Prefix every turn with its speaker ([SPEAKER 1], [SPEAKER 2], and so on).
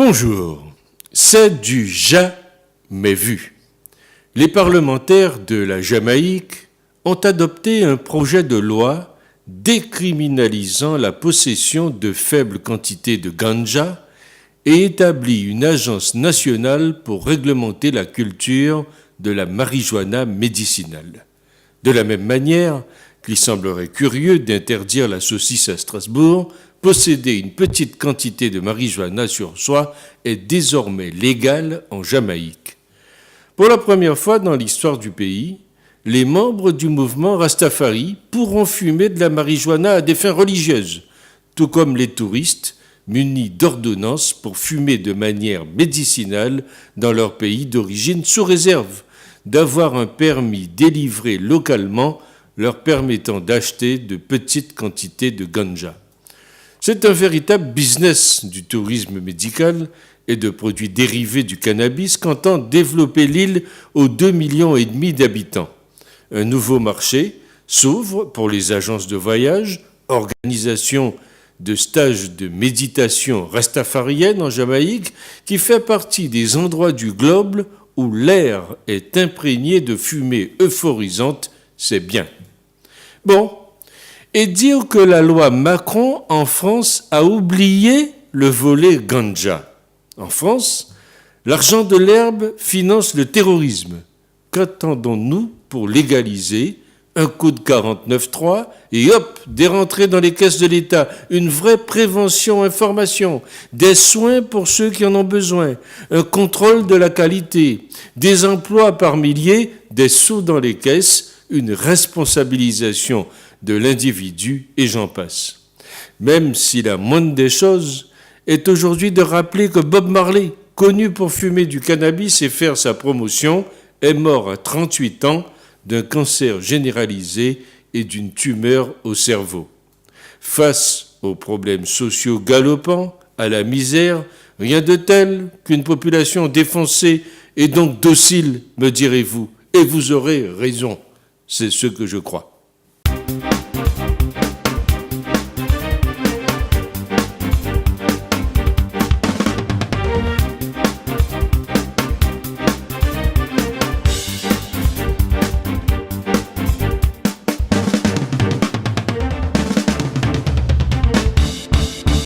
[SPEAKER 1] Bonjour, c'est du jamais vu. Les parlementaires de la Jamaïque ont adopté un projet de loi décriminalisant la possession de faibles quantités de ganja et établi une agence nationale pour réglementer la culture de la marijuana médicinale. De la même manière qu'il semblerait curieux d'interdire la saucisse à Strasbourg, posséder une petite quantité de marijuana sur soi est désormais légal en Jamaïque. Pour la première fois dans l'histoire du pays, les membres du mouvement Rastafari pourront fumer de la marijuana à des fins religieuses, tout comme les touristes munis d'ordonnances pour fumer de manière médicinale dans leur pays d'origine sous réserve d'avoir un permis délivré localement leur permettant d'acheter de petites quantités de ganja. C'est un véritable business du tourisme médical et de produits dérivés du cannabis qu'entend développer l'île aux 2,5 millions d'habitants. Un nouveau marché s'ouvre pour les agences de voyage, organisations de stages de méditation rastafarienne en Jamaïque, qui fait partie des endroits du globe où l'air est imprégné de fumée euphorisante, c'est bien. Bon, et dire que la loi Macron en France a oublié le volet ganja. En France, l'argent de l'herbe finance le terrorisme. Qu'attendons-nous pour légaliser un coup de 49.3 et hop, des rentrées dans les caisses de l'État, une vraie prévention-information, des soins pour ceux qui en ont besoin, un contrôle de la qualité, des emplois par milliers, des sous dans les caisses, une responsabilisation de l'individu et j'en passe. Même si la moindre des choses est aujourd'hui de rappeler que Bob Marley, connu pour fumer du cannabis et faire sa promotion, est mort à 38 ans d'un cancer généralisé et d'une tumeur au cerveau. Face aux problèmes sociaux galopants, à la misère, rien de tel qu'une population défoncée et donc docile, me direz-vous. Et vous aurez raison, c'est ce que je crois.